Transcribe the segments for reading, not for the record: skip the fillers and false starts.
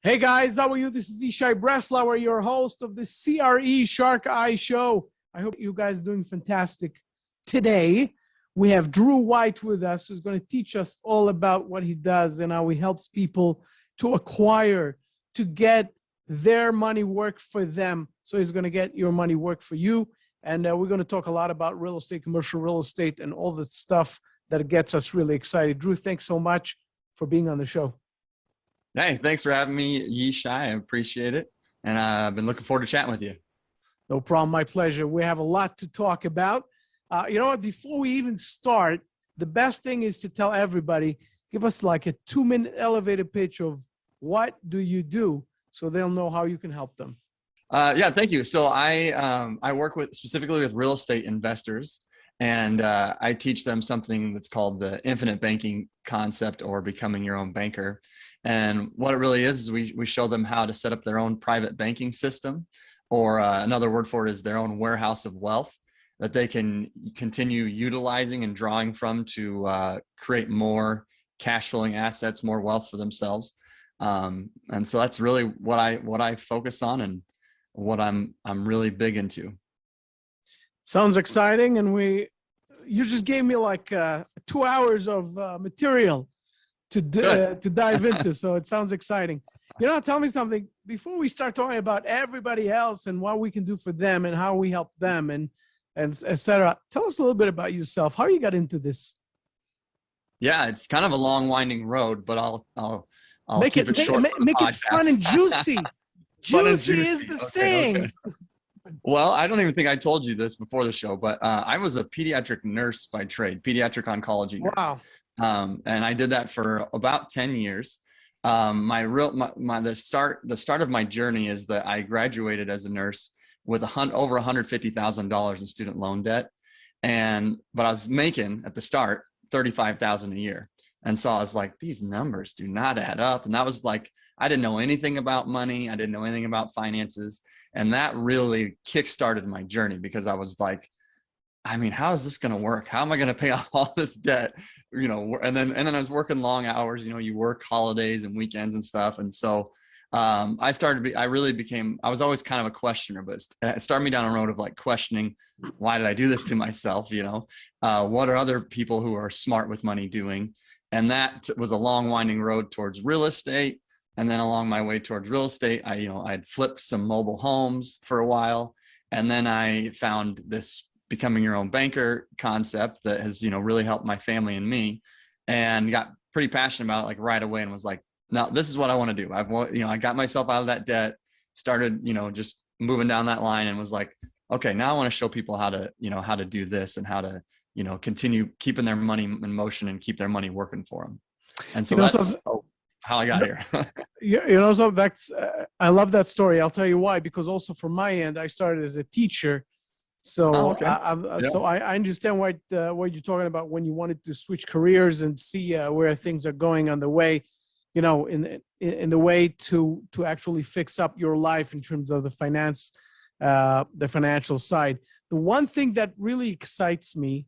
Hey guys, how are you? This is Ishai Breslauer, your host of the CRE Shark Eye Show. I hope you guys are doing fantastic. Today, we have Drew White with us, who's going to teach us all about what he does and how he helps people to acquire, to get their money work for them. So he's going to get your money work for you. And we're going to talk a lot about real estate, commercial real estate, and all the stuff that gets us really excited. Drew, thanks so much for being on the show. Hey, thanks for having me, Yishai. I appreciate it. And I've been looking forward to chatting with you. No problem. My pleasure. We have a lot to talk about. You know what? Before we even start, the best thing is to tell everybody, give us like a 2-minute elevator pitch of what do you do so they'll know how you can help them. Yeah, thank you. So I work specifically with real estate investors, and I teach them something that's called the infinite banking concept, or becoming your own banker. And what it really is we show them how to set up their own private banking system, or another word for it is their own warehouse of wealth that they can continue utilizing and drawing from to create more cash flowing assets, more wealth for themselves. And so that's really what I focus on and what I'm really big into. Sounds exciting. And you just gave me like 2 hours of material to dive into. So it sounds exciting. You know, tell me something before we start talking about everybody else and what we can do for them and how we help them and et cetera. Tell us a little bit about yourself, how you got into this. Yeah, it's kind of a long winding road, but I'll make keep it short. Make it fun and juicy. Juicy is the thing. Okay. Well, I don't even think I told you this before the show, but I was a pediatric nurse by trade, pediatric oncology nurse. Wow. And I did that for about 10 years. The start of my journey is that I graduated as a nurse with over $150,000 in student loan debt. But I was making at the start $35,000 a year. And so I was like, these numbers do not add up. And that was like, I didn't know anything about money. I didn't know anything about finances. And that really kickstarted my journey, because I was like, I mean, how is this going to work? How am I going to pay off all this debt? You know, and then I was working long hours, you know, you work holidays and weekends and stuff. And so I was always kind of a questioner, but it started me down a road of like questioning, why did I do this to myself? You know, what are other people who are smart with money doing? And that was a long winding road towards real estate. And then along my way towards real estate, I'd flipped some mobile homes for a while. And then I found this becoming your own banker concept that has, really helped my family and me, and got pretty passionate about it like right away, and was like, no, this is what I want to do. I got myself out of that debt, started, just moving down that line, and was like, okay, now I want to show people how to do this, and how to, continue keeping their money in motion and keep their money working for them. And so that's how I got here. So that's, I love that story. I'll tell you why, because also from my end, I started as a teacher. So, so I understand what you're talking about when you wanted to switch careers and see where things are going on the way, in the way to actually fix up your life in terms of the financial side. The one thing that really excites me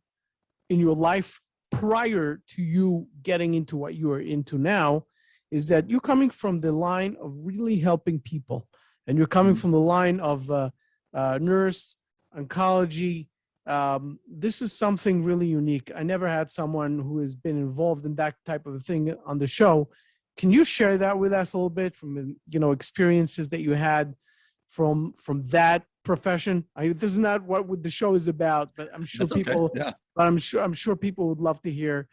in your life prior to you getting into what you are into now is that you're coming from the line of really helping people, and you're coming from the line of nurse, oncology. This is something really unique. I never had someone who has been involved in that type of thing on the show. Can you share that with us a little bit from, experiences that you had from that profession? This is not what the show is about, but I'm sure I'm sure people would love to hear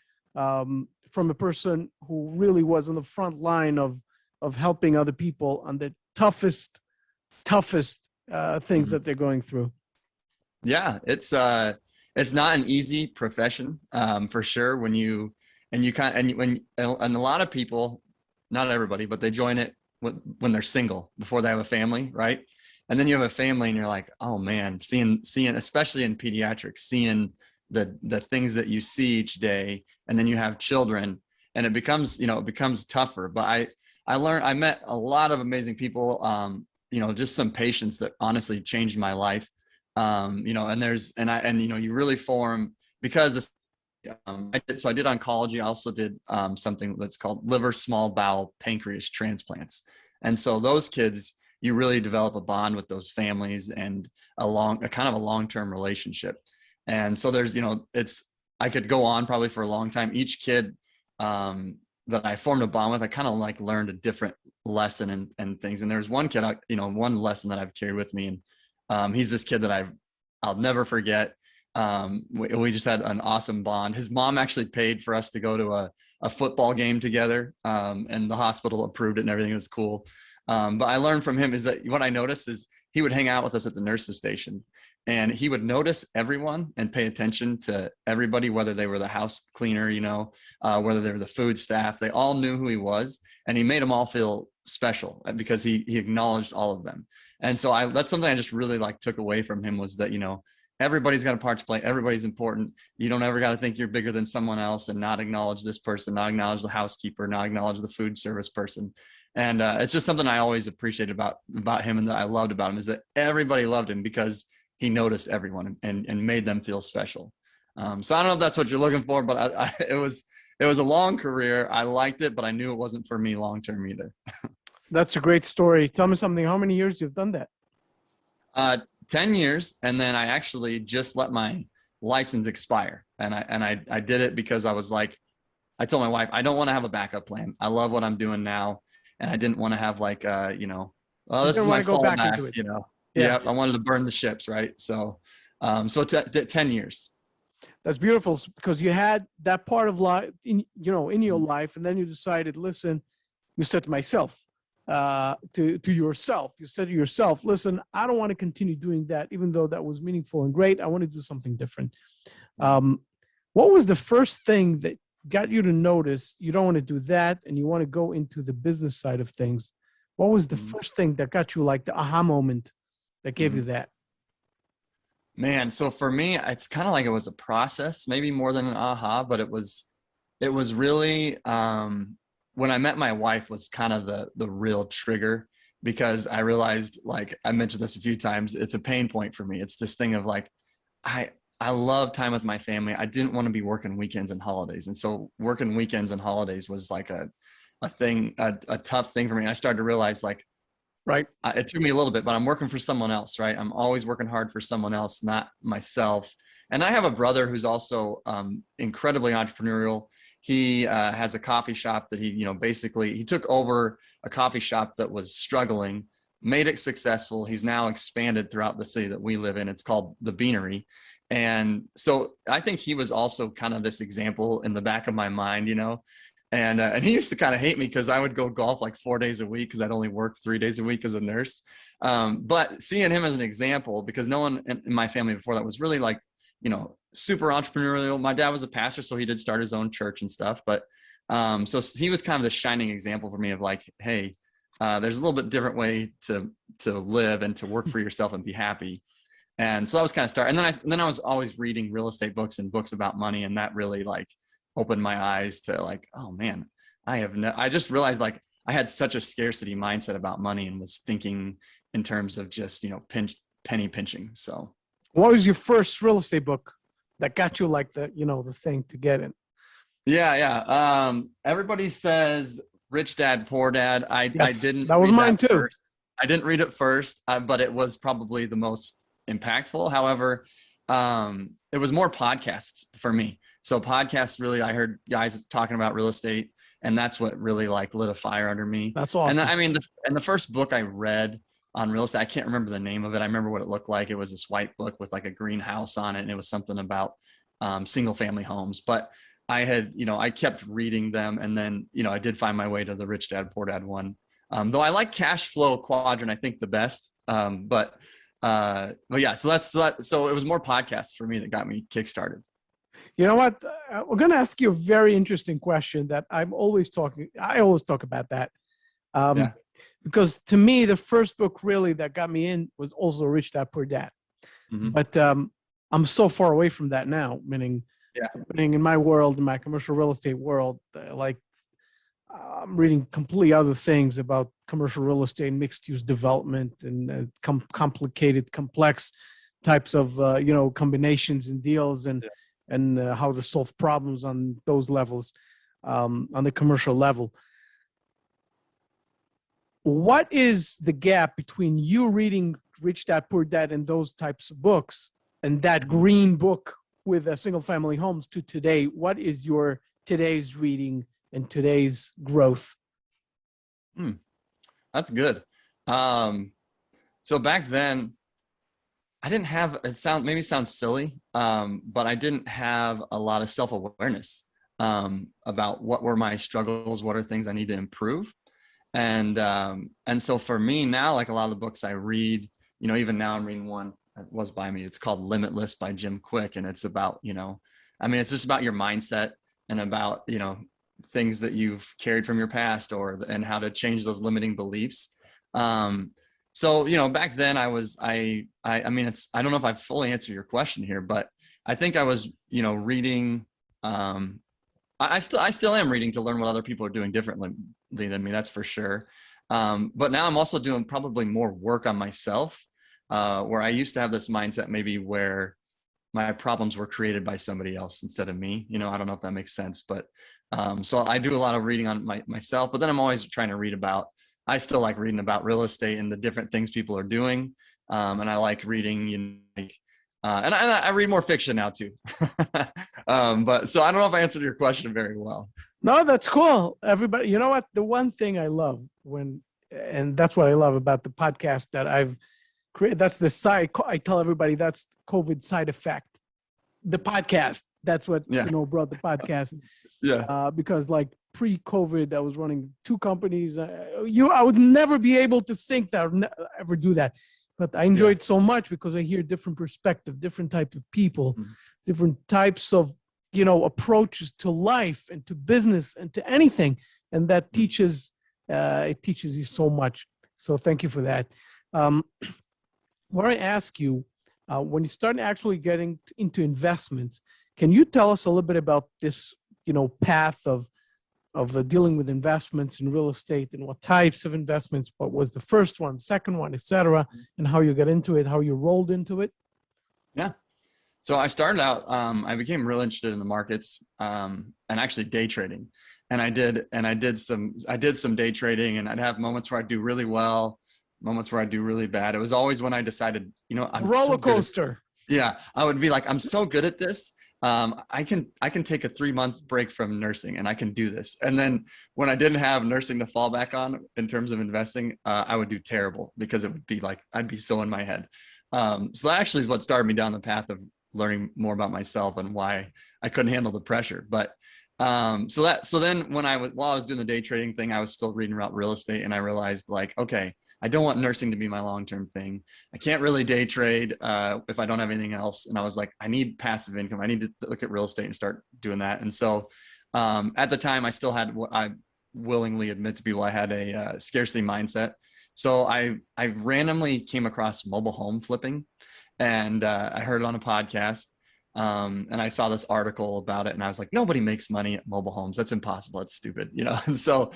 from a person who really was on the front line of helping other people on the toughest things that they're going through. Yeah, it's not an easy profession, for sure. And a lot of people, not everybody, but they join it when they're single, before they have a family, right? And then you have a family, and you're like, oh man, seeing, especially in pediatrics, seeing the things that you see each day, and then you have children, and it becomes tougher. But I met a lot of amazing people, just some patients that honestly changed my life. And you really form, because I did oncology. I also did something that's called liver, small bowel, pancreas transplants. And so those kids, you really develop a bond with those families and a kind of a long-term relationship. And so there's, I could go on probably for a long time. Each kid that I formed a bond with, I kind of like learned a different lesson and things. And there's one kid, one lesson that I've carried with me. And he's this kid that I'll never forget. We just had an awesome bond. His mom actually paid for us to go to a football game together, and the hospital approved it and everything. It was cool. But I learned from him is that what I noticed is he would hang out with us at the nurse's station, and he would notice everyone and pay attention to everybody, whether they were the house cleaner, whether they were the food staff. They all knew who he was, and he made them all feel special because he acknowledged all of them. And so that's something I just really like took away from him, was that, everybody's got a part to play. Everybody's important. You don't ever got to think you're bigger than someone else and not acknowledge this person, not acknowledge the housekeeper, not acknowledge the food service person. And it's just something I always appreciated about him, and that I loved about him, is that everybody loved him because he noticed everyone and made them feel special. So I don't know if that's what you're looking for, but it was a long career. I liked it, but I knew it wasn't for me long-term either. That's a great story. Tell me something. How many years you've done that? 10 years. And then I actually just let my license expire. And I did it because I was like, I told my wife, I don't want to have a backup plan. I love what I'm doing now. And I didn't want to have like, this is my fallback, Yeah, I wanted to burn the ships. Right. So, 10 years. That's beautiful, because you had that part of life in your life. And then you decided, listen, you said to myself, to yourself, you said to yourself, listen, I don't want to continue doing that, even though that was meaningful and great. I want to do something different. What was the first thing that got you to notice you don't want to do that and you want to go into the business side of things? What was the first thing that got you like the aha moment that gave you that? Man, so for me, it's kind of like it was a process, maybe more than an aha, but it was really, when I met my wife was kind of the real trigger, because I realized, like I mentioned this a few times, it's a pain point for me. It's this thing of like, I love time with my family. I didn't want to be working weekends and holidays. And so working weekends and holidays was like a tough thing for me. I started to realize, like, right. It took me a little bit, but I'm working for someone else, right? I'm always working hard for someone else, not myself. And I have a brother who's also incredibly entrepreneurial. He has a coffee shop that he took over a coffee shop that was struggling, made it successful. He's now expanded throughout the city that we live in. It's called The Beanery. And so I think he was also kind of this example in the back of my mind, and he used to kind of hate me because I would go golf like 4 days a week because I'd only work 3 days a week as a nurse. But seeing him as an example, because no one in my family before that was really like, super entrepreneurial. My dad was a pastor, so he did start his own church and stuff. But so he was kind of the shining example for me of like, hey, there's a little bit different way to live and to work for yourself and be happy. And so that was kind of start. And then I was always reading real estate books and books about money, and that really like opened my eyes to like, oh man, I just realized like I had such a scarcity mindset about money and was thinking in terms of just, penny pinching. So what was your first real estate book that got you like the thing to get in? Yeah. Everybody says Rich Dad, Poor Dad. I didn't. That was mine too. First. I didn't read it first, but it was probably the most impactful. However, it was more podcasts for me. So podcasts, really, I heard guys talking about real estate, and that's what really like lit a fire under me. That's awesome. And the first book I read on real estate, I can't remember the name of it. I remember what it looked like. It was this white book with like a greenhouse on it, and it was something about single family homes. But I had, I kept reading them, and then, I did find my way to the Rich Dad, Poor Dad one. Though I like Cash Flow Quadrant, I think the best. But yeah, so it was more podcasts for me that got me kickstarted. You know what? We're going to ask you a very interesting question that I always talk about that. Because to me, the first book really that got me in was also Rich Dad, Poor Dad. Mm-hmm. But I'm so far away from that now, meaning in my world, in my commercial real estate world, I'm reading completely other things about commercial real estate, mixed use development, and complicated, complex types of combinations and deals, and how to solve problems on those levels, on the commercial level. What is the gap between you reading Rich Dad Poor Dad and those types of books and that green book with a single family homes to today? What is your today's reading and today's growth? That's good. So back then, I didn't have, maybe sounds silly, but I didn't have a lot of self-awareness about what were my struggles, what are things I need to improve. And so for me now, like a lot of the books I read, even now I'm reading one that was by me. It's called Limitless by Jim Quick. And it's about, it's just about your mindset and about, things that you've carried from your past and how to change those limiting beliefs. So, back then I don't know if I fully answered your question here, but I think I was, reading, I still am reading to learn what other people are doing differently than me. That's for sure. But now I'm also doing probably more work on myself, where I used to have this mindset maybe where my problems were created by somebody else instead of me. I don't know if that makes sense, but so I do a lot of reading on myself, but then I'm always trying to I still like reading about real estate and the different things people are doing. And I like reading, and I read more fiction now too. But so I don't know if I answered your question very well. No, that's cool. Everybody, you know what? The one thing I love and that's what I love about the podcast that I've created. That's the side. I tell everybody that's COVID side effect. The podcast. That's what, brought the podcast. Yeah. Because like pre-COVID, I was running two companies. I would never be able to think that I would ever do that. But I enjoy it so much because I hear different perspective, different types of people, different types of, approaches to life and to business and to anything. And that teaches you so much. So thank you for that. What I ask you, when you start actually getting into investments, can you tell us a little bit about this, path of dealing with investments in real estate and what types of investments, what was the first one, second one, et cetera, and how you got into it, how you rolled into it? Yeah. So I started out, I became real interested in the markets, and actually day trading. And I did some day trading, and I'd have moments where I do really well, moments where I do really bad. It was always when I decided, I'm roller coaster. Yeah. I would be like, I'm so good at this. I can take a 3-month break from nursing and I can do this. And then when I didn't have nursing to fall back on in terms of investing, I would do terrible because it would be like, I'd be so in my head. So that actually is what started me down the path of learning more about myself and why I couldn't handle the pressure. But so then while I was doing the day trading thing, I was still reading about real estate, and I realized like, okay, I don't want nursing to be my long-term thing. I can't really day trade if I don't have anything else. And I was like, I need passive income. I need to look at real estate and start doing that. And so at the time, I still had what I willingly admit to people, I had a scarcity mindset. So I randomly came across mobile home flipping, and I heard it on a podcast. And I saw this article about it, and I was like, nobody makes money at mobile homes. That's impossible. It's stupid, And so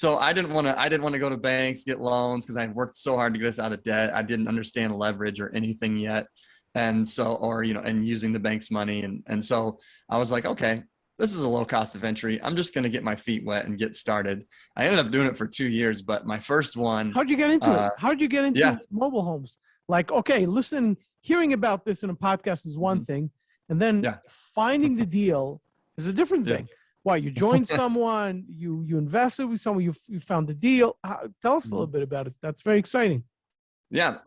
I didn't want to go to banks, get loans, because I worked so hard to get us out of debt. I didn't understand leverage or anything yet. And so, and using the bank's money. And so I was like, okay, this is a low cost of entry. I'm just going to get my feet wet and get started. I ended up doing it for 2 years, but my first one. How'd you get into it? How'd you get into mobile homes? Like, okay, listen, hearing about this in a podcast is one thing. And then finding the deal is a different thing. Why, you joined someone, you invested with someone, you found the deal. Tell us a little bit about it. That's very exciting. Yeah.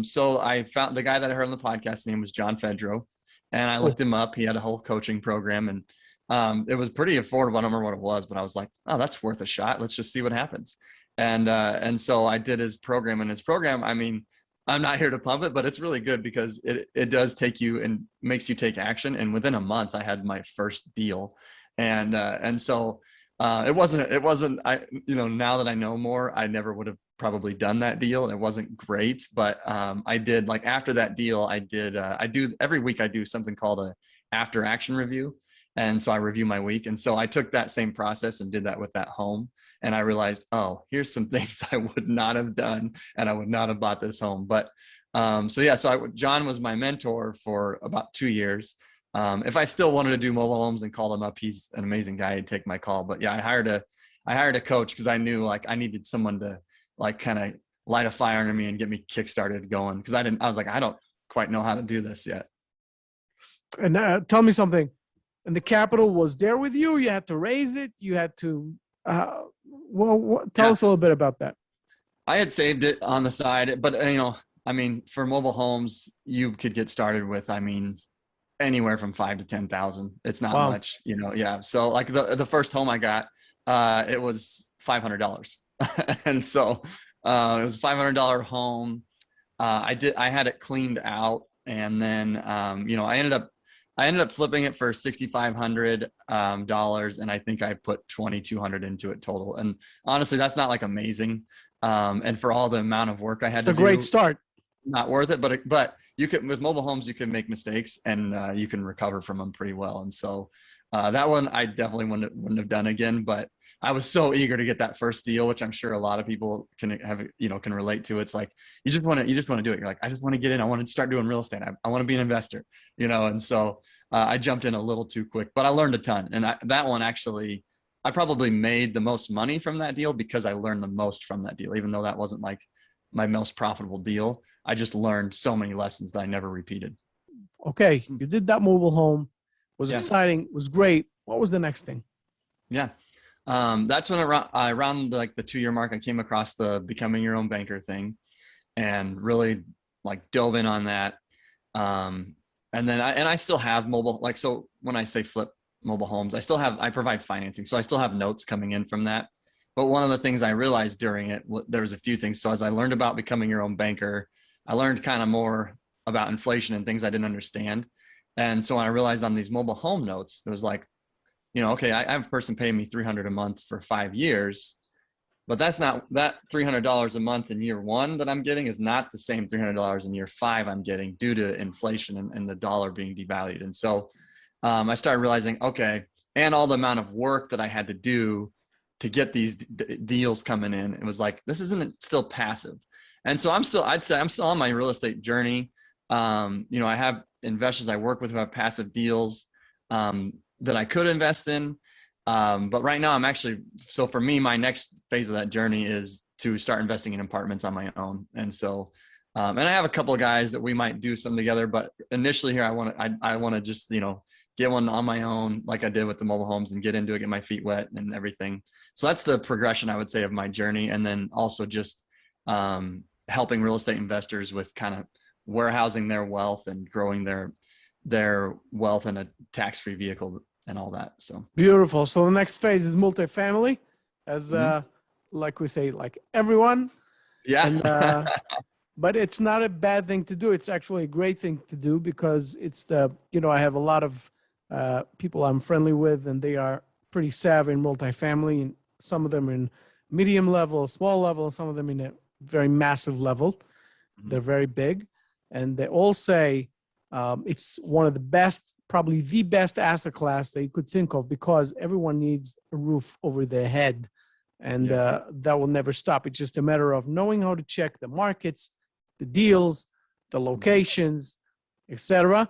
So I found the guy that I heard on the podcast. His name was John Fedro, and I looked him up. He had a whole coaching program, and it was pretty affordable. I don't remember what it was, but I was like, oh, that's worth a shot. Let's just see what happens. And so I did his program, and his program, I mean, I'm not here to pump it, but it's really good because it does take you and makes you take action. And within a month, I had my first deal. And so it wasn't, now that I know more, I never would have probably done that deal. It wasn't great, but I did, like, after that deal, I do every week I do something called a after action review. And so I review my week. And so I took that same process and did that with that home. And I realized, oh, here's some things I would not have done, and I would not have bought this home. But John was my mentor for about 2 years. If I still wanted to do mobile homes and call him up, he's an amazing guy. He'd take my call. But yeah, I hired a coach because I knew, like, I needed someone to, like kind of light a fire under me and get me kickstarted going. Because I was like, I don't quite know how to do this yet. And tell me something. And the capital was there with you. You had to raise it. You had to. Tell us a little bit about that. I had saved it on the side, but I mean, for mobile homes, you could get started with, I mean, anywhere from 5 to 10,000. It's not much, Yeah. So like the first home I got, it was $500, and so it was a $500 home. I had it cleaned out, and then I ended up flipping it for $6,500, and I think I put $2,200 into it total. And honestly, that's not like amazing. And for all the amount of work I had to do, it's a great start. Not worth it, but you can, with mobile homes, you can make mistakes, and you can recover from them pretty well. And so that one I definitely wouldn't have done again. But I was so eager to get that first deal, which I'm sure a lot of people can relate to. It's like you just want to do it. You're like, I just want to get in. I want to start doing real estate. I want to be an investor, And so I jumped in a little too quick, but I learned a ton. And that one actually, I probably made the most money from that deal because I learned the most from that deal, even though that wasn't like my most profitable deal. I just learned so many lessons that I never repeated. Okay, you did that mobile home. Was exciting. Was great. What was the next thing? Yeah. That's when around like the 2-year mark, I came across the becoming your own banker thing, and really like dove in on that. And then I still have mobile, like, so when I say flip mobile homes, I provide financing. So I still have notes coming in from that. But one of the things I realized during it, there was a few things. So as I learned about becoming your own banker, I learned kind of more about inflation and things I didn't understand. And so when I realized on these mobile home notes, it was like, okay, I have a person paying me $300 a month for 5 years, but that's not, that $300 a month in year 1 that I'm getting is not the same $300 in year 5 I'm getting due to inflation and the dollar being devalued. And so I started realizing, okay, and all the amount of work that I had to do to get these deals coming in, it was like, this isn't still passive. And so I'd say I'm still on my real estate journey. I have investors I work with who have passive deals that I could invest in. But right now so for me, my next phase of that journey is to start investing in apartments on my own. And so, and I have a couple of guys that we might do some together, but initially here, I want to just, get one on my own, like I did with the mobile homes, and get into it, get my feet wet and everything. So that's the progression, I would say, of my journey. And then also just helping real estate investors with kind of warehousing their wealth and growing their wealth in a tax-free vehicle and all that. So beautiful. So the next phase is multifamily, as like we say, like everyone. Yeah. And, but it's not a bad thing to do. It's actually a great thing to do because it's I have a lot of people I'm friendly with, and they are pretty savvy in multifamily, and some of them in medium level, small level, some of them in a very massive level. Mm-hmm. They're very big, and they all say it's one of the best, probably the best asset class that you could think of, because everyone needs a roof over their head, and that will never stop. It's just a matter of knowing how to check the markets, the deals, the locations, etc.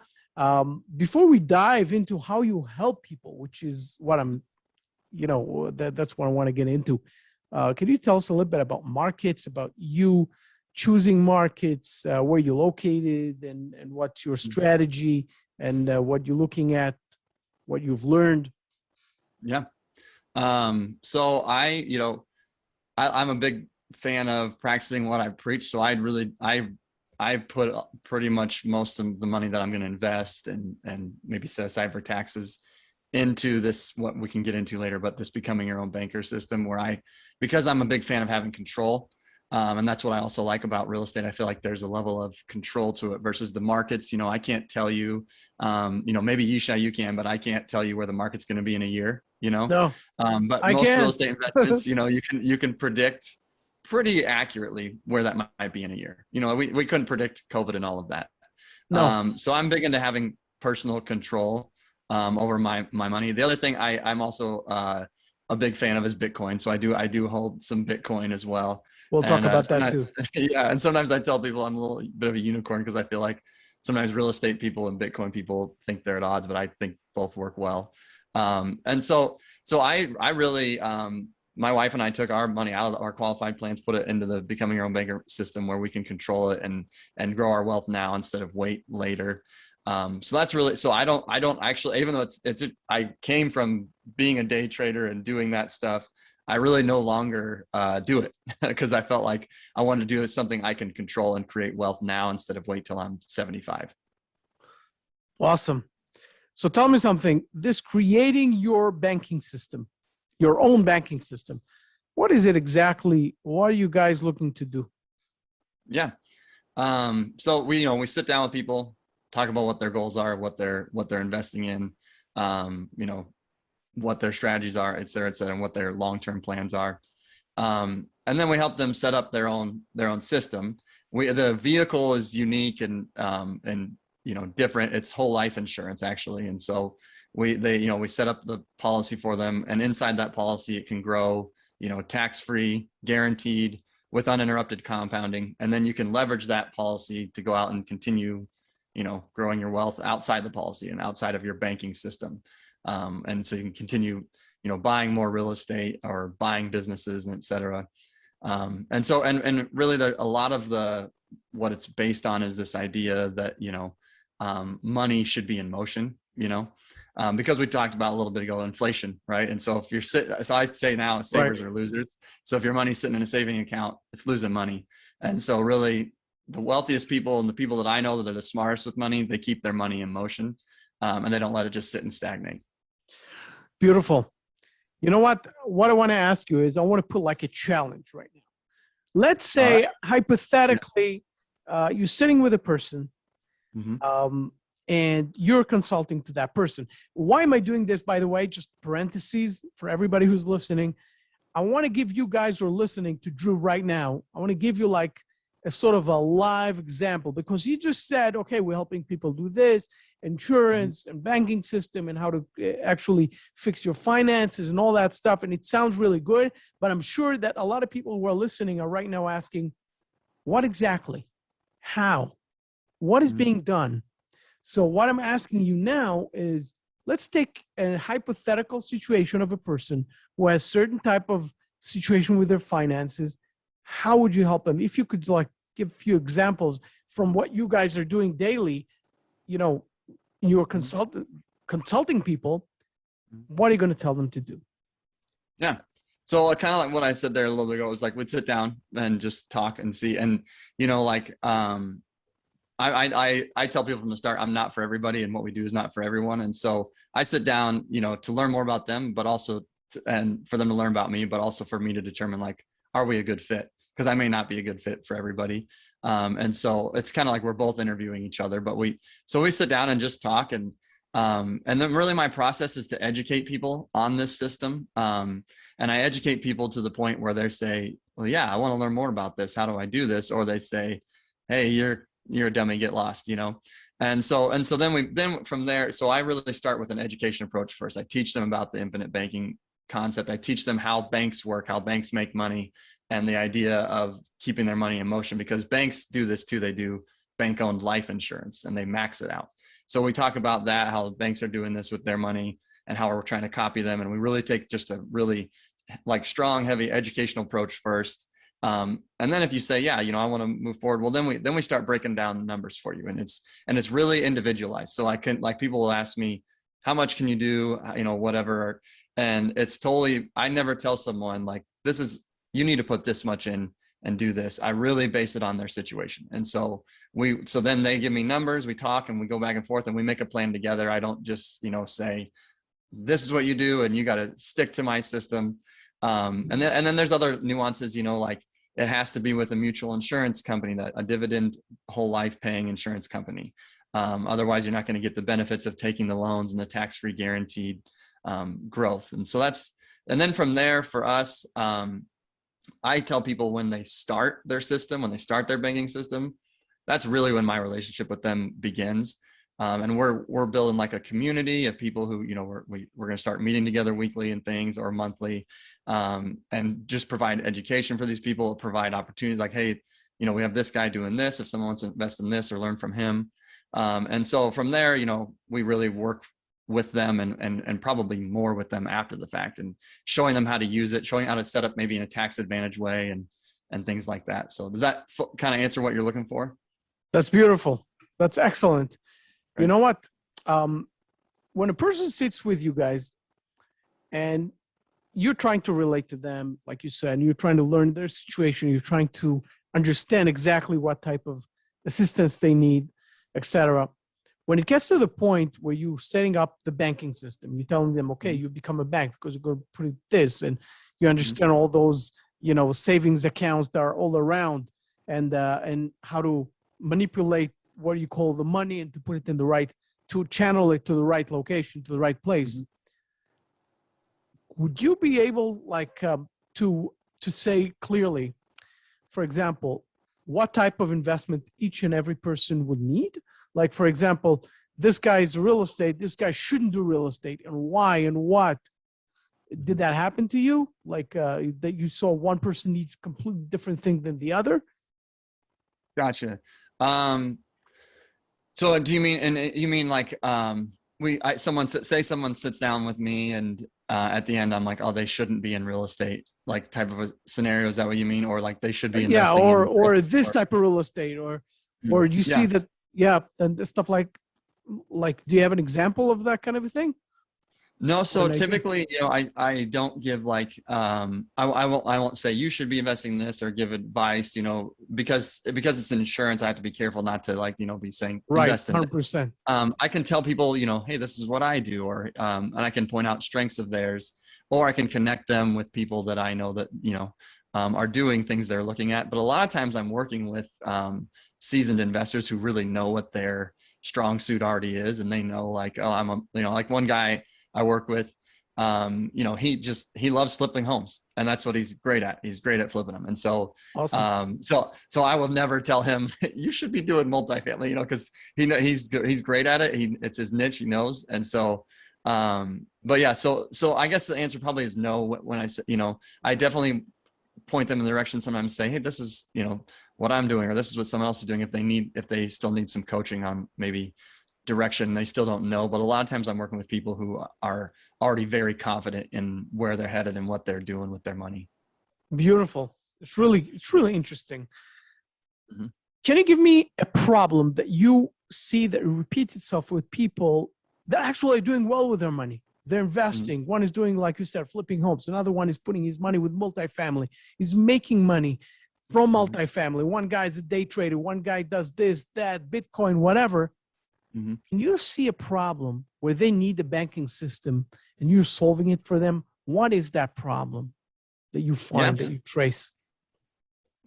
Before we dive into how you help people, which is what I'm, that's what I want to get into. Can you tell us a little bit about markets, about you choosing markets, where you're located, and what's your strategy, and what you're looking at, what you've learned? Yeah. So I'm a big fan of practicing what I preach. So I put pretty much most of the money that I'm going to invest and maybe set aside for taxes into this, what we can get into later, but this becoming your own banker system, where because I'm a big fan of having control. And that's what I also like about real estate. I feel like there's a level of control to it versus the markets. I can't tell you, maybe you can, but I can't tell you where the market's going to be in a year, No, but most real estate investments, you can predict pretty accurately where that might be in a year. We couldn't predict COVID and all of that. No. So I'm big into having personal control over my money. The other thing I'm also a big fan of is Bitcoin. So I do hold some Bitcoin as well. We'll talk about that too. Yeah. And sometimes I tell people I'm a little bit of a unicorn, because I feel like sometimes real estate people and Bitcoin people think they're at odds, but I think both work well. And so I really, my wife and I took our money out of our qualified plans, put it into the becoming your own banker system where we can control it and grow our wealth now instead of wait later. So that's really, so I don't actually, even though I came from being a day trader and doing that stuff, I really no longer do it because I felt like I wanted to do something I can control and create wealth now instead of wait till I'm 75. Awesome. So tell me something, this creating your banking system, your own banking system, what is it exactly? What are you guys looking to do? Yeah. So we sit down with people, talk about what their goals are, what they're investing in, what their strategies are, et cetera, and what their long-term plans are. And then we help them set up their own system. The vehicle is unique and different. It's whole life insurance actually. And so we set up the policy for them, and inside that policy, it can grow, tax-free, guaranteed, with uninterrupted compounding. And then you can leverage that policy to go out and continue, growing your wealth outside the policy and outside of your banking system. And so you can continue, buying more real estate or buying businesses and et cetera. And so, and really a lot of what it's based on is this idea that, money should be in motion, because we talked about a little bit ago, inflation, right? And so if so I say now savers are losers. So if your money's sitting in a saving account, it's losing money. And so really the wealthiest people and the people that I know that are the smartest with money, they keep their money in motion, and they don't let it just sit and stagnate. Beautiful. You know what I want to ask you is I want to put like a challenge right now. Let's say hypothetically, you're sitting with a person, and you're consulting to that person. Why am I doing this, by the way? Just parentheses for everybody who's listening. I want to give you guys who are listening to Drew right now, I want to give you like a sort of a live example, because you just said, okay, we're helping people do this, insurance and banking system, and how to actually fix your finances and all that stuff. And it sounds really good, but I'm sure that a lot of people who are listening are right now asking, what exactly? How? What is being done? So what I'm asking you now is, let's take a hypothetical situation of a person who has certain type of situation with their finances. How would you help them? If you could like give a few examples from what you guys are doing daily, you're consulting people, what are you going to tell them to do? Yeah. So kind of like what I said there a little bit ago, was like, we'd sit down and just talk and see. And, I tell people from the start, I'm not for everybody, and what we do is not for everyone. And so I sit down, to learn more about them, but also, and for them to learn about me, but also for me to determine like, are we a good fit? Because I may not be a good fit for everybody. And so it's kind of like we're both interviewing each other, but we sit down and just talk. And then really my process is to educate people on this system. And I educate people to the point where they say, well, yeah, I want to learn more about this. How do I do this? Or they say, hey, you're a dummy, get lost, And so then from there, so I really start with an education approach first. I teach them about the infinite banking concept. I teach them how banks work, how banks make money, and the idea of keeping their money in motion, because banks do this too. They do bank-owned life insurance and they max it out. So we talk about that, how banks are doing this with their money and how we're trying to copy them. And we really take just a really like strong, heavy educational approach first. And then if you say, yeah, I want to move forward, well, then we start breaking down numbers for you. And it's really individualized. So people will ask me, how much can you do? Whatever. And it's totally, I never tell someone like, you need to put this much in and do this. I really base it on their situation. And so then they give me numbers, we talk and we go back and forth and we make a plan together. I don't just, say, this is what you do and you got to stick to my system. And then there's other nuances, like it has to be with a mutual insurance company, a dividend whole life paying insurance company. Otherwise you're not going to get the benefits of taking the loans and the tax-free guaranteed growth. And so and then from there for us, I tell people when they start their system, when they start their banking system, that's really when my relationship with them begins. And we're building like a community of people who, we're going to start meeting together weekly and things, or monthly, and just provide education for these people, provide opportunities like, hey, we have this guy doing this, if someone wants to invest in this or learn from him. And so from there, we really work with them and probably more with them after the fact, and showing them how to use it, showing how to set up maybe in a tax advantage way and things like that. So does that kind of answer what you're looking for? That's beautiful. That's excellent. Right. You know what? When a person sits with you guys and you're trying to relate to them, like you said, and you're trying to learn their situation, you're trying to understand exactly what type of assistance they need, etc. When it gets to the point where you're setting up the banking system, you're telling them, okay, you become a bank because you're going to put this, and you understand all those, savings accounts that are all around, and how to manipulate what you call the money and to put it in the right, to channel it to the right location, to the right place. Would you be able, to say clearly, for example, what type of investment each and every person would need? Like, for example, this guy's real estate, this guy shouldn't do real estate, and why and what? Did that happen to you? Like that you saw one person needs completely different thing than the other? Gotcha. So do you mean, and you mean like, someone sits down with me and at the end I'm like, oh, they shouldn't be in real estate, like type of a scenario. Is that what you mean? Or like they should be investing or this type of real estate, or you see that, and stuff like, do you have an example of that kind of a thing? No, so typically, I don't give like I won't say you should be investing in this or give advice, because it's insurance. I have to be careful not to be saying invest in 100%. I can tell people, hey, this is what I do, or and I can point out strengths of theirs, or I can connect them with people that I know that are doing things they're looking at. But a lot of times I'm working with seasoned investors who really know what their strong suit already is, and they know like, oh, like one guy I work with, he loves flipping homes, and that's what he's great at. He's great at flipping them. And so, awesome. So I will never tell him you should be doing multifamily, because he's great at it. It's his niche, he knows. And so, but yeah, so I guess the answer probably is no. When I say, I definitely point them in the direction, sometimes say, hey, this is, what I'm doing, or this is what someone else is doing. If they still need some coaching on maybe direction, they still don't know. But a lot of times I'm working with people who are already very confident in where they're headed and what they're doing with their money. Beautiful. It's really interesting. Mm-hmm. Can you give me a problem that you see that repeats itself with people that actually are doing well with their money? They're investing. Mm-hmm. One is doing, like you said, flipping homes. Another one is putting his money with multifamily. He's making money from multifamily. One guy's a day trader. One guy does this, that, Bitcoin, whatever. Mm-hmm. Can you see a problem where they need a banking system and you're solving it for them? What is that problem that you find, that you trace?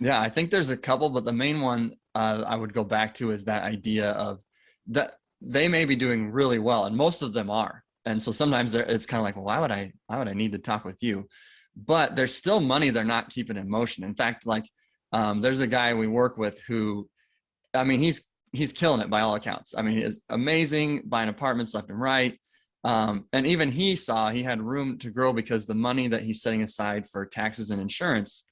Yeah, I think there's a couple, but the main one I would go back to is that idea of that they may be doing really well, and most of them are. And so sometimes it's kind of like, well, why would I need to talk with you? But there's still money they're not keeping in motion. In fact, like there's a guy we work with who, he's killing it by all accounts. It's amazing, buying apartments left and right. And even he had room to grow because the money that he's setting aside for taxes and insurance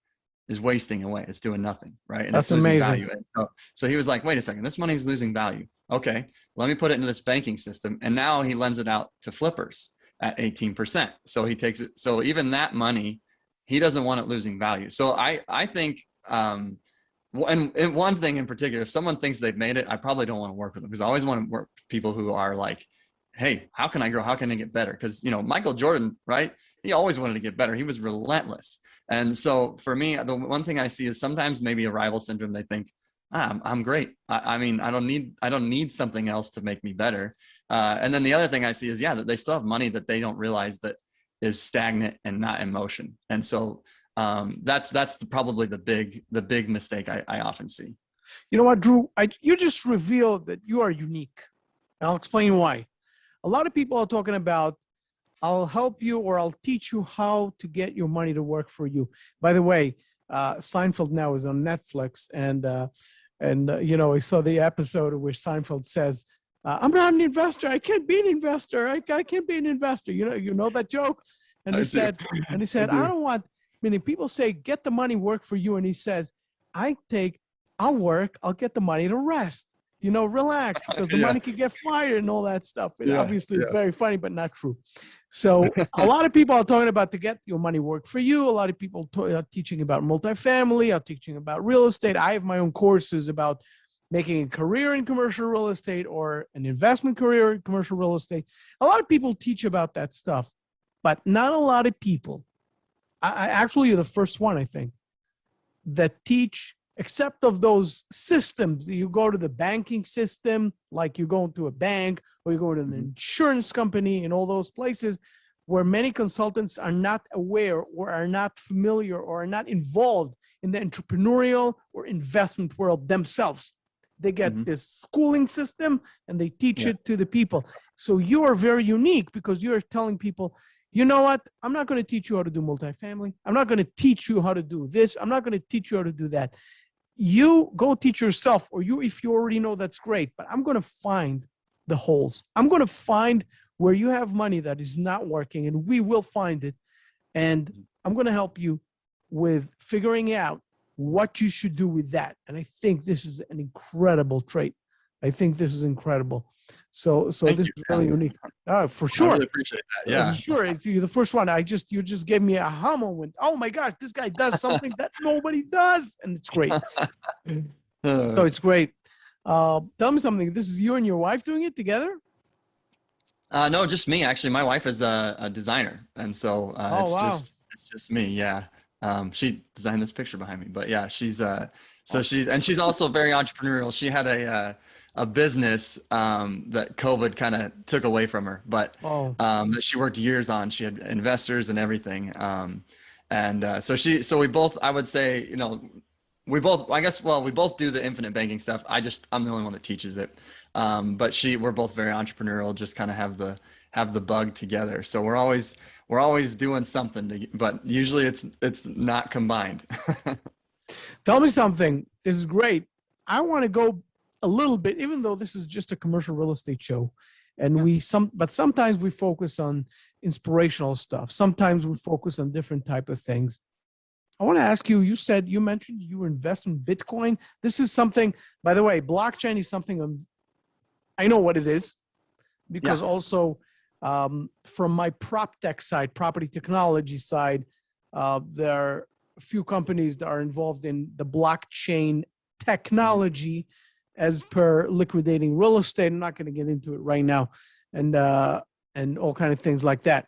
is wasting away. It's doing nothing, right? And that's it's losing amazing. Value. And so he was like, wait a second, this money's losing value. Okay, let me put it into this banking system. And now he lends it out to flippers at 18%. So he takes it. So even that money, he doesn't want it losing value. So I think, and one thing in particular, if someone thinks they've made it, I probably don't want to work with them, because I always want to work with people who are like, hey, how can I grow? How can I get better? Because, Michael Jordan, right? He always wanted to get better. He was relentless. And so for me, the one thing I see is sometimes maybe a rival syndrome. They think, I'm great. I don't need something else to make me better. And then the other thing I see is, that they still have money that they don't realize that is stagnant and not in motion. And so that's probably the big mistake I often see. You know what, Drew? You just revealed that you are unique, and I'll explain why. A lot of people are talking about, I'll help you, or I'll teach you how to get your money to work for you. By the way, Seinfeld now is on Netflix, and I saw the episode where Seinfeld says, "I'm not an investor. I can't be an investor. I can't be an investor." You know that joke. And he said, I don't want. Meaning, people say, "Get the money, work for you," and he says, I'll work. I'll get the money to rest." relax, because the money could get fired and all that stuff. It Yeah, obviously is very funny, but not true. So a lot of people are talking about to get your money work for you. A lot of people are teaching about multifamily, are teaching about real estate. I have my own courses about making a career in commercial real estate or an investment career in commercial real estate. A lot of people teach about that stuff, but not a lot of people. I actually, you're the first one, I think, that teach, except of those systems. You go to the banking system, like you go into a bank or you go to an insurance company and all those places where many consultants are not aware or are not familiar or are not involved in the entrepreneurial or investment world themselves. They get this schooling system and they teach it to the people. So you are very unique because you're telling people, you know what? I'm not going to teach you how to do multifamily. I'm not going to teach you how to do this. I'm not going to teach you how to do that. You go teach yourself, or if you already know, that's great. But I'm going to find the holes. I'm going to find where you have money that is not working, and we will find it. And I'm going to help you with figuring out what you should do with that. And I think this is an incredible trait. I think this is incredible. So this is really unique. For sure. I really appreciate that. Yeah. For sure. You're the first one. You just gave me a aha moment. Oh my gosh, this guy does something that nobody does. And it's great. So it's great. Tell me something. This is you and your wife doing it together? No, just me. Actually, my wife is a designer. And so it's just me. Yeah. She designed this picture behind me, but yeah, she's also very entrepreneurial. She had a business that COVID kind of took away from her, but that she worked years on. She had investors and everything. So we both, I would say, we both do the infinite banking stuff. I'm the only one that teaches it. But we're both very entrepreneurial, just kind of have the bug together. So we're always doing something, but usually it's not combined. Tell me something. This is great. I want to go a little bit, even though this is just a commercial real estate show, and but sometimes we focus on inspirational stuff. Sometimes we focus on different type of things. I want to ask you, you mentioned you invest in Bitcoin. This is something, by the way, blockchain is something I know what it is, because also from my prop tech side, property technology side, there are a few companies that are involved in the blockchain technology as per liquidating real estate. I'm not going to get into it right now, and all kind of things like that.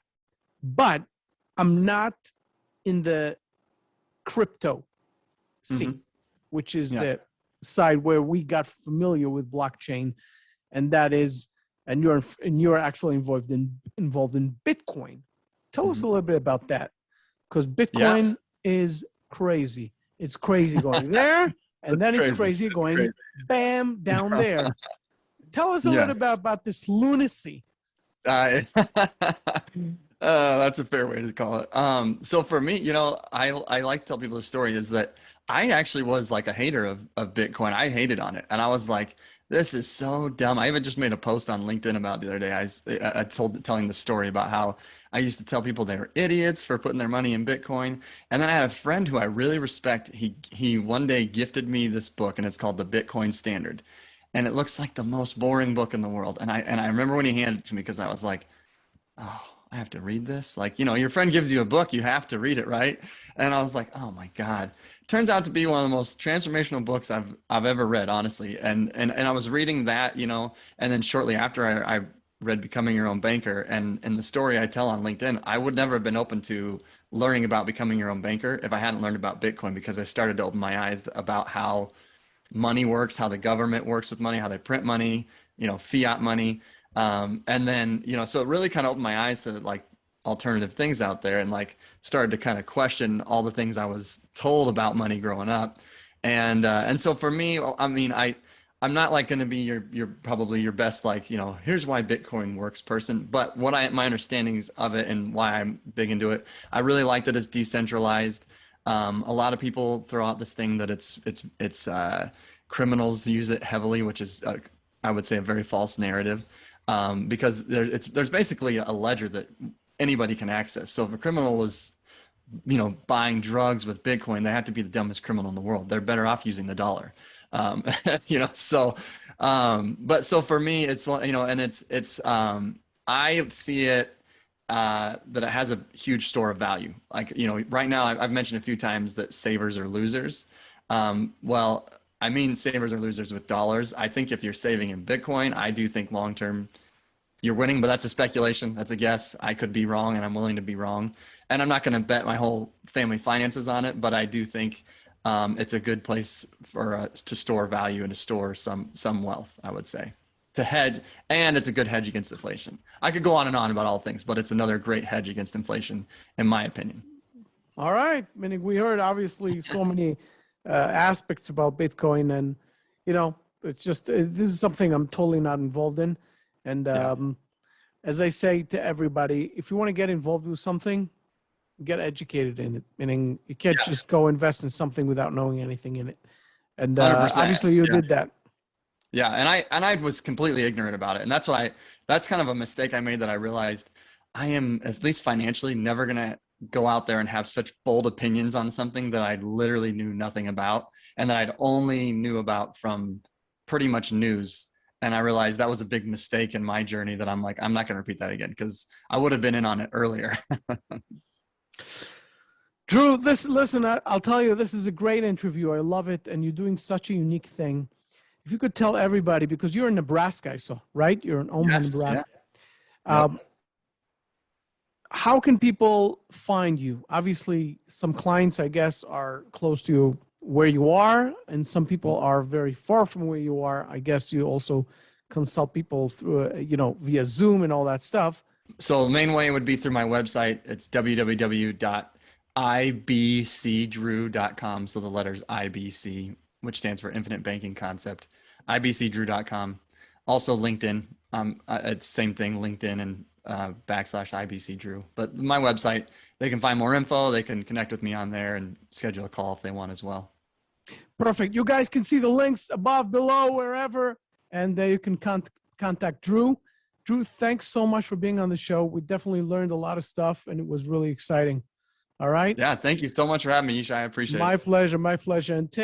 But I'm not in the crypto scene, which is the side where we got familiar with blockchain, and that is, and you're actually involved in Bitcoin. Tell us a little bit about that, because Bitcoin is crazy. It's crazy going there, and then it's crazy going bam down there. Tell us a little bit about this lunacy. That's a fair way to call it. So for me, I like to tell people the story is that I actually was like a hater of Bitcoin. I hated on it. And I was like, this is so dumb. I even just made a post on LinkedIn about it the other day. I telling the story about how I used to tell people they were idiots for putting their money in Bitcoin. And then I had a friend who I really respect. He one day gifted me this book, and it's called The Bitcoin Standard. And it looks like the most boring book in the world. And I remember when he handed it to me, because I was like, oh, I have to read this. Like, your friend gives you a book, you have to read it, right? And I was like, oh my God. Turns out to be one of the most transformational books I've ever read, honestly. And I was reading that, and then shortly after I read Becoming Your Own Banker, and the story I tell on LinkedIn, I would never have been open to learning about becoming your own banker if I hadn't learned about Bitcoin, because I started to open my eyes about how money works, how the government works with money, how they print money, fiat money. And then, so it really kind of opened my eyes to like alternative things out there, and like started to kind of question all the things I was told about money growing up. And so for me, I mean, I'm not like going to be your probably your best, like, here's why Bitcoin works person, but my understandings of it and why I'm big into it, I really like that it's decentralized. A lot of people throw out this thing that it's criminals use it heavily, which is I would say a very false narrative, because there's basically a ledger that anybody can access. So if a criminal is buying drugs with Bitcoin, they have to be the dumbest criminal in the world. They're better off using the dollar. So, but so for me, it's, and I see it, that it has a huge store of value. Like, right now I've mentioned a few times that savers are losers. Well, I mean, savers are losers with dollars. I think if you're saving in Bitcoin, I do think long-term you're winning, but that's a speculation. That's a guess. I could be wrong, and I'm willing to be wrong. And I'm not going to bet my whole family finances on it, but I do think it's a good place for us to store value and to store some wealth, I would say, to hedge. And it's a good hedge against inflation. I could go on and on about all things, but it's another great hedge against inflation, in my opinion. All right. Meaning we heard obviously so many aspects about Bitcoin, and it's just this is something I'm totally not involved in. And as I say to everybody, if you want to get involved with something, get educated in it. Meaning you can't just go invest in something without knowing anything in it. And obviously you did that. Yeah, and I was completely ignorant about it, and that's kind of a mistake I made, that I realized I am, at least financially, never gonna go out there and have such bold opinions on something that I literally knew nothing about, and that I'd only knew about from pretty much news. And I realized that was a big mistake in my journey, that I'm like, I'm not going to repeat that again, because I would have been in on it earlier. Drew, listen, I'll tell you, this is a great interview. I love it. And you're doing such a unique thing. If you could tell everybody, because you're in Nebraska, I saw, right? You're in Omaha, Nebraska. Yeah. How can people find you? Obviously, some clients, I guess, are close to you where you are, and some people are very far from where you are. I guess you also consult people through, via Zoom and all that stuff. So the main way would be through my website. It's www.ibcdrew.com. So the letters IBC, which stands for Infinite Banking Concept, ibcdrew.com. Also LinkedIn. It's same thing, LinkedIn and /IBCDrew. But my website, they can find more info. They can connect with me on there and schedule a call if they want as well. Perfect. You guys can see the links above, below, wherever, and you can contact Drew. Drew, thanks so much for being on the show. We definitely learned a lot of stuff, and it was really exciting. All right? Yeah, thank you so much for having me, Isha. I appreciate it. My pleasure. My pleasure. And take